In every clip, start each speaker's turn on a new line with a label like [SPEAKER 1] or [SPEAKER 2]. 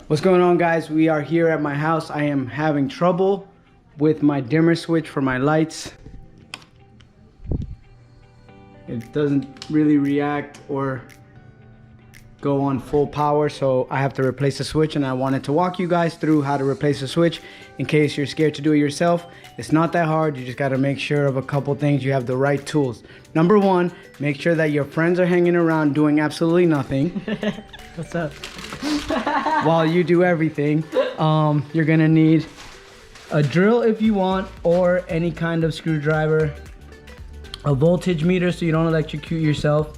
[SPEAKER 1] What's going on, guys? We are here at my house. I am having trouble with my dimmer switch for my lights. It doesn't really react or go on full power, so I have to replace the switch, and I wanted to walk you guys through how to replace the switch in case you're scared to do it yourself. It's not that hard. You just got to make sure of a couple things. You have the right tools. Number one, make sure that your friends are hanging around doing absolutely nothing.
[SPEAKER 2] What's up?
[SPEAKER 1] While you do everything. You're gonna need a drill if you want, or any kind of screwdriver, a voltage meter so you don't electrocute yourself,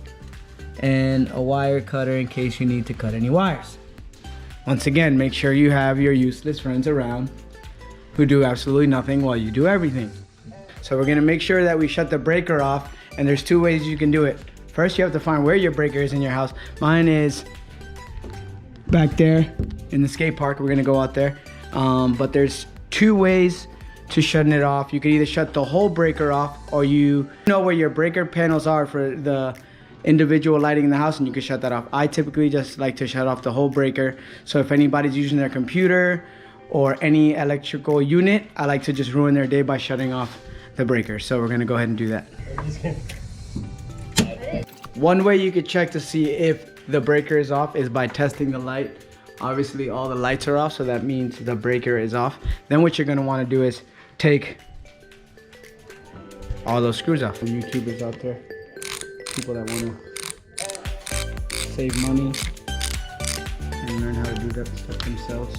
[SPEAKER 1] and a wire cutter in case you need to cut any wires. Once again, make sure you have your useless friends around who do absolutely nothing while you do everything. So we're gonna make sure that we shut the breaker off, and there's two ways you can do it. First, you have to find where your breaker is in your house. Mine is back there in the skate park. We're gonna go out there. But there's two ways to shutting it off. You can either shut the whole breaker off, or you know where your breaker panels are for the individual lighting in the house, and you can shut that off. I typically just like to shut off the whole breaker. So if anybody's using their computer or any electrical unit, I like to just ruin their day by shutting off the breaker. So we're gonna go ahead and do that. One way you could check to see if the breaker is off is by testing the light. Obviously all the lights are off, so that means the breaker is off. Then what you're gonna wanna do is take all those screws off. YouTubers out there, people that wanna save money and learn how to do that stuff themselves.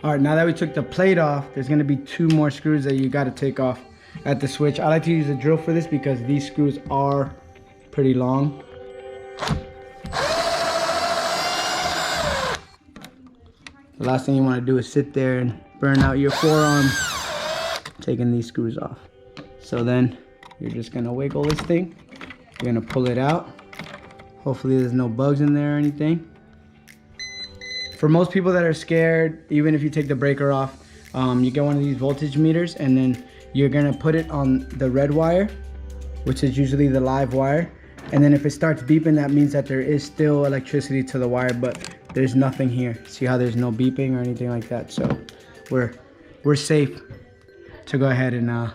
[SPEAKER 1] All right, now that we took the plate off, there's gonna be two more screws that you gotta take off at the switch. I like to use a drill for this because these screws are pretty long. The last thing you wanna do is sit there and burn out your forearm taking these screws off. So then you're just gonna wiggle this thing. You're gonna pull it out. Hopefully there's no bugs in there or anything. For most people that are scared, even if you take the breaker off, you get one of these voltage meters, and then you're gonna put it on the red wire, which is usually the live wire. And then if it starts beeping, that means that there is still electricity to the wire, but there's nothing here. See how there's no beeping or anything like that? So we're safe to go ahead and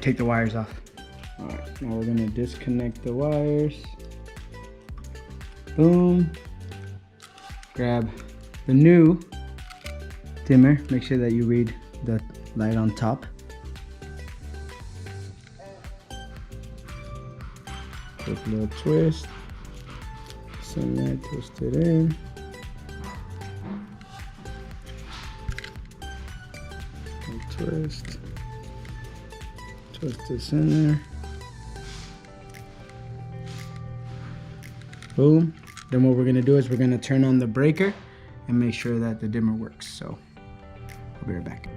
[SPEAKER 1] take the wires off. All right, now we're gonna disconnect the wires. Boom. Grab the new dimmer. Make sure that you read the light on top. Take a little twist. Send that, twist it in. And twist. Twist this in there. Boom. Then what we're gonna do is we're gonna turn on the breaker and make sure that the dimmer works. So I'll be right back.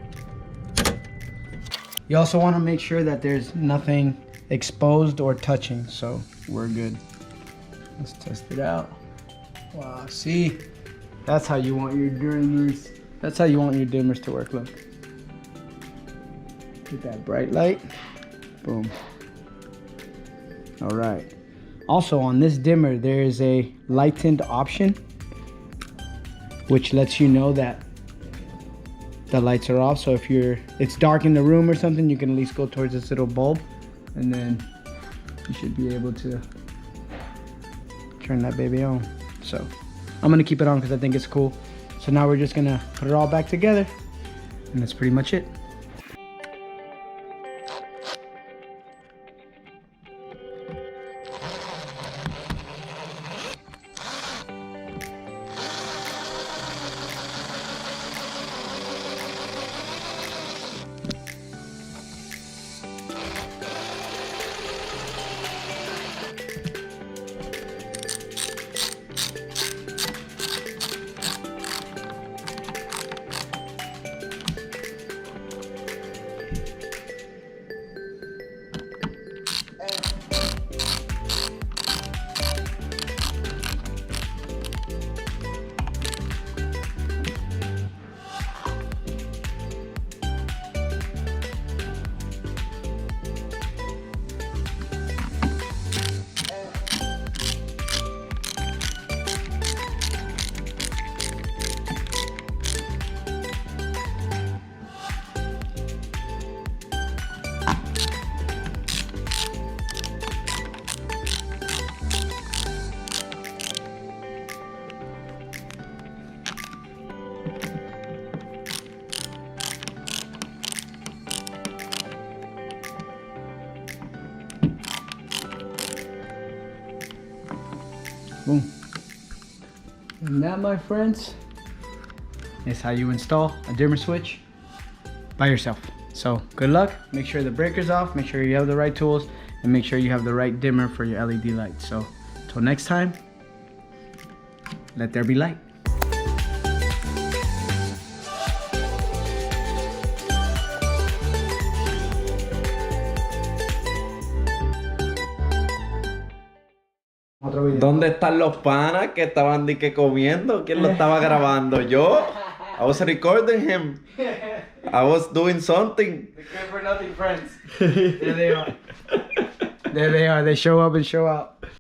[SPEAKER 1] You also wanna make sure that there's nothing exposed or touching, so we're good. Let's test it out. Wow, see? That's how you want your dimmers. That's how you want your dimmers to work, look. Get that bright light, boom. All right. Also on this dimmer, there is a lightened option, which lets you know that the lights are off. So if it's dark in the room or something, you can at least go towards this little bulb, and then you should be able to turn that baby on. So I'm gonna keep it on because I think it's cool. So now we're just gonna put it all back together, and that's pretty much it. Boom. And that, my friends, is how you install a dimmer switch by yourself. So good luck. Make sure the breaker's off, make sure you have the right tools, and make sure you have the right dimmer for your LED lights. So till next time, let there be light.
[SPEAKER 2] ¿Dónde están los panas que estaban de que comiendo? ¿Quién lo estaba grabando? ¿Yo? I was recording him. I was doing something.
[SPEAKER 1] The good for nothing friends. There they are. There they are. They show up and show out.